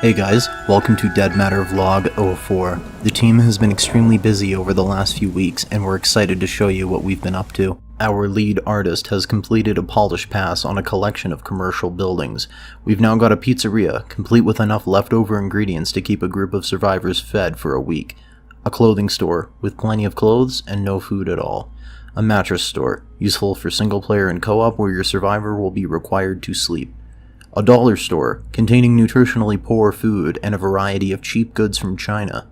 Hey guys, welcome to Dead Matter Vlog 04. The team has been extremely busy over the last few weeks and we're excited to show you what we've been up to. Our lead artist has completed a polish pass on a collection of commercial buildings. We've now got a pizzeria, complete with enough leftover ingredients to keep a group of survivors fed for a week. A clothing store, with plenty of clothes and no food at all. A mattress store, useful for single player and co-op where your survivor will be required to sleep. A dollar store, containing nutritionally poor food and a variety of cheap goods from China.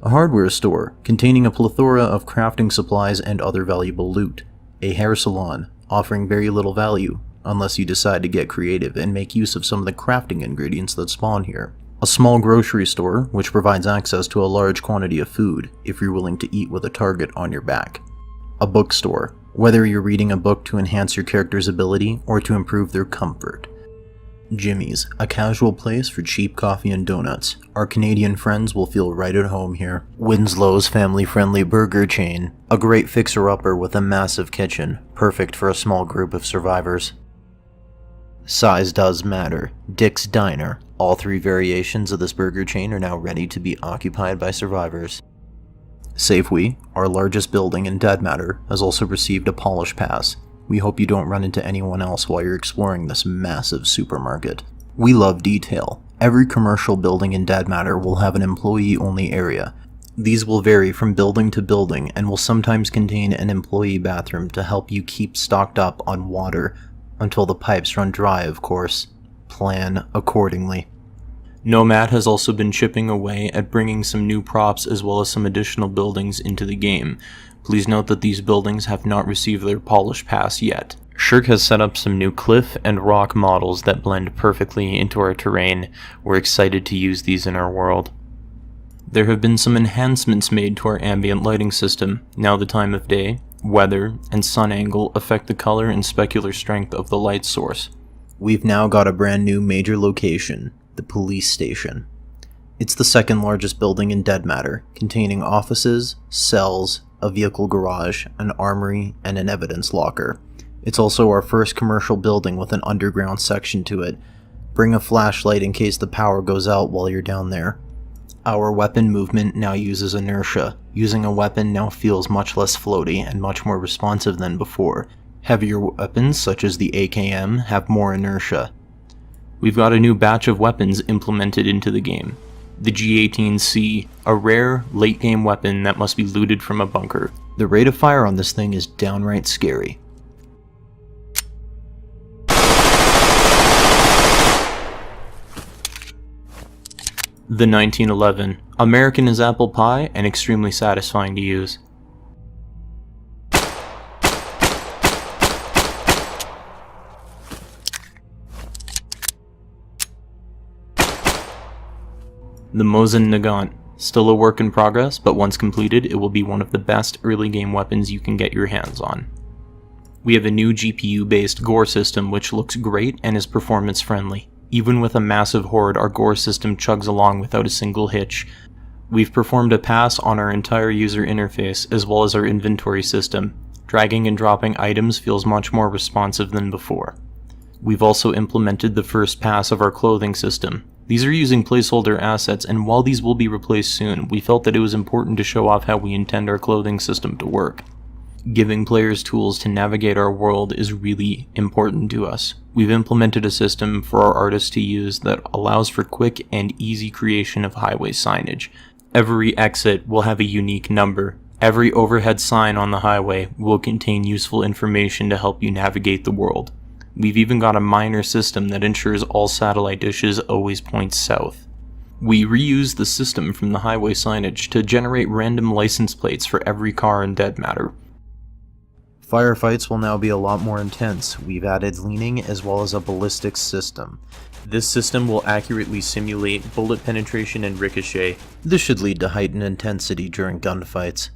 A hardware store, containing a plethora of crafting supplies and other valuable loot. A hair salon, offering very little value, unless you decide to get creative and make use of some of the crafting ingredients that spawn here. A small grocery store, which provides access to a large quantity of food, if you're willing to eat with a target on your back. A bookstore, whether you're reading a book to enhance your character's ability or to improve their comfort. Jimmy's, a casual place for cheap coffee and donuts. Our Canadian friends will feel right at home here. Winslow's family-friendly burger chain, a great fixer-upper with a massive kitchen, perfect for a small group of survivors. Size does matter. Dick's Diner. All three variations of this burger chain are now ready to be occupied by survivors. Safeway, our largest building in Dead Matter, has also received a polish pass. We hope you don't run into anyone else while you're exploring this massive supermarket. We love detail. Every commercial building in Dead Matter will have an employee-only area. These will vary from building to building and will sometimes contain an employee bathroom to help you keep stocked up on water, until the pipes run dry, of course. Plan accordingly. Nomad has also been chipping away at bringing some new props as well as some additional buildings into the game. Please note that these buildings have not received their polish pass yet. Shirk has set up some new cliff and rock models that blend perfectly into our terrain. We're excited to use these in our world. There have been some enhancements made to our ambient lighting system. Now the time of day, weather, and sun angle affect the color and specular strength of the light source. We've now got a brand new major location, the police station. It's the second largest building in Dead Matter, containing offices, cells, a vehicle garage, an armory, and an evidence locker. It's also our first commercial building with an underground section to it. Bring a flashlight in case the power goes out while you're down there. Our weapon movement now uses inertia. Using a weapon now feels much less floaty and much more responsive than before. Heavier weapons, such as the AKM, have more inertia. We've got a new batch of weapons implemented into the game. The G18C, a rare, late-game weapon that must be looted from a bunker. The rate of fire on this thing is downright scary. The 1911, American as apple pie and extremely satisfying to use. The Mosin Nagant, still a work in progress, but once completed it will be one of the best early game weapons you can get your hands on. We have a new GPU based gore system which looks great and is performance friendly. Even with a massive horde, our gore system chugs along without a single hitch. We've performed a pass on our entire user interface as well as our inventory system. Dragging and dropping items feels much more responsive than before. We've also implemented the first pass of our clothing system. These are using placeholder assets, and while these will be replaced soon, we felt that it was important to show off how we intend our clothing system to work. Giving players tools to navigate our world is really important to us. We've implemented a system for our artists to use that allows for quick and easy creation of highway signage. Every exit will have a unique number. Every overhead sign on the highway will contain useful information to help you navigate the world. We've even got a miner system that ensures all satellite dishes always point south. We reuse the system from the highway signage to generate random license plates for every car in Dead Matter. Firefights will now be a lot more intense. We've added leaning as well as a ballistics system. This system will accurately simulate bullet penetration and ricochet. This should lead to heightened intensity during gunfights.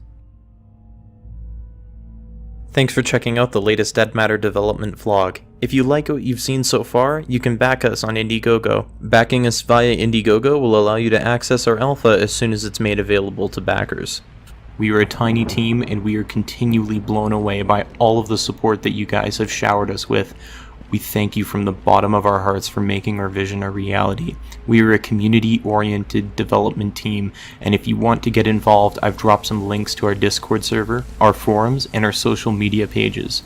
Thanks for checking out the latest Dead Matter development vlog. If you like what you've seen so far, you can back us on Indiegogo. Backing us via Indiegogo will allow you to access our alpha as soon as it's made available to backers. We are a tiny team and we are continually blown away by all of the support that you guys have showered us with. We thank you from the bottom of our hearts for making our vision a reality. We are a community-oriented development team, and if you want to get involved, I've dropped some links to our Discord server, our forums, and our social media pages.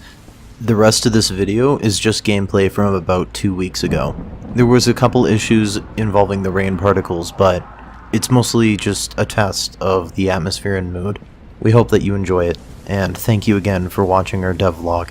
The rest of this video is just gameplay from about 2 weeks ago. There was a couple issues involving the rain particles, but it's mostly just a test of the atmosphere and mood. We hope that you enjoy it, and thank you again for watching our devlog.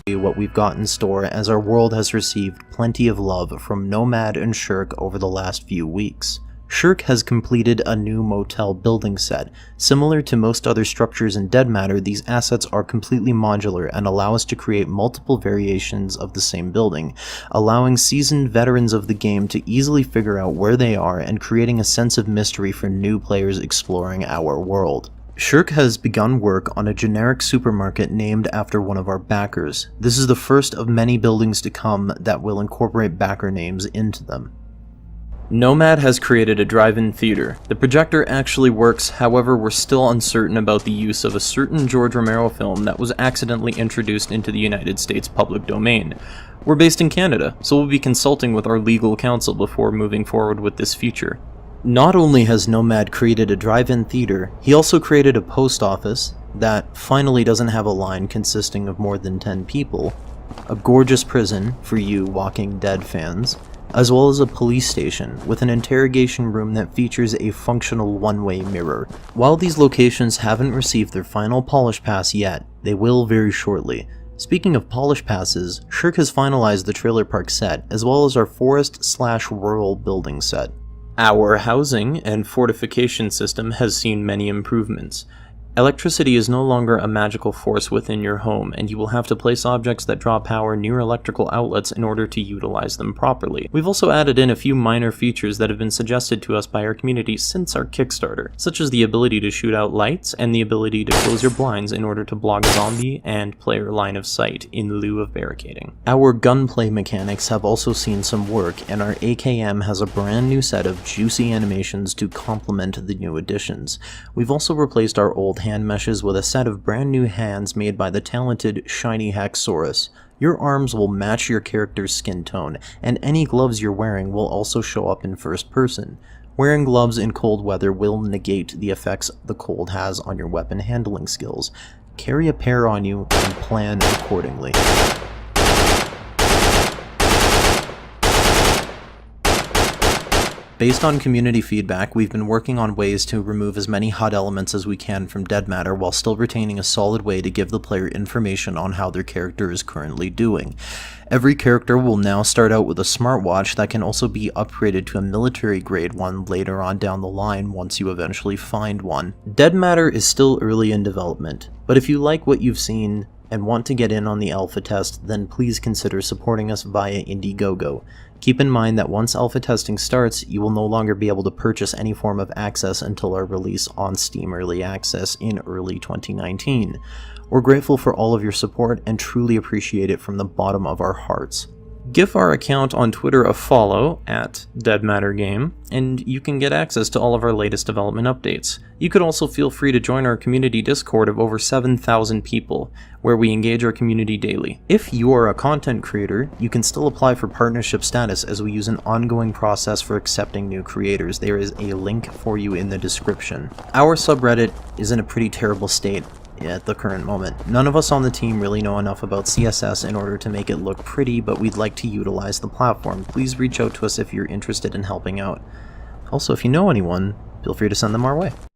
What we've got in store, as our world has received plenty of love from Nomad and Shirk over the last few weeks. Shirk has completed a new motel building set. Similar to most other structures in Dead Matter, these assets are completely modular and allow us to create multiple variations of the same building, allowing seasoned veterans of the game to easily figure out where they are and creating a sense of mystery for new players exploring our world. Shirk has begun work on a generic supermarket named after one of our backers. This is the first of many buildings to come that will incorporate backer names into them. Nomad has created a drive-in theater. The projector actually works, however we're still uncertain about the use of a certain George Romero film that was accidentally introduced into the United States public domain. We're based in Canada, so we'll be consulting with our legal counsel before moving forward with this feature. Not only has Nomad created a drive-in theater, he also created a post office that finally doesn't have a line consisting of more than 10 people, a gorgeous prison for you Walking Dead fans, as well as a police station with an interrogation room that features a functional one-way mirror. While these locations haven't received their final polish pass yet, they will very shortly. Speaking of polish passes, Shirk has finalized the trailer park set, as well as our forest/rural building set. Our housing and fortification system has seen many improvements. Electricity is no longer a magical force within your home, and you will have to place objects that draw power near electrical outlets in order to utilize them properly. We've also added in a few minor features that have been suggested to us by our community since our Kickstarter, such as the ability to shoot out lights and the ability to close your blinds in order to block zombie and player line of sight in lieu of barricading. Our gunplay mechanics have also seen some work, and our AKM has a brand new set of juicy animations to complement the new additions. We've also replaced our old hand meshes with a set of brand new hands made by the talented Shiny Haxorus. Your arms will match your character's skin tone, and any gloves you're wearing will also show up in first person. Wearing gloves in cold weather will negate the effects the cold has on your weapon handling skills. Carry a pair on you and plan accordingly. Based on community feedback, we've been working on ways to remove as many HUD elements as we can from Dead Matter while still retaining a solid way to give the player information on how their character is currently doing. Every character will now start out with a smartwatch that can also be upgraded to a military grade one later on down the line once you eventually find one. Dead Matter is still early in development, but if you like what you've seen and want to get in on the alpha test, then please consider supporting us via Indiegogo. Keep in mind that once alpha testing starts, you will no longer be able to purchase any form of access until our release on Steam Early Access in early 2019. We're grateful for all of your support and truly appreciate it from the bottom of our hearts. Give our account on Twitter a follow at DeadMatterGame, and you can get access to all of our latest development updates. You could also feel free to join our community Discord of over 7,000 people, where we engage our community daily. If you are a content creator, you can still apply for partnership status as we use an ongoing process for accepting new creators. There is a link for you in the description. Our subreddit is in a pretty terrible state at the current moment. None of us on the team really know enough about CSS in order to make it look pretty, but we'd like to utilize the platform. Please reach out to us if you're interested in helping out. Also, if you know anyone, feel free to send them our way.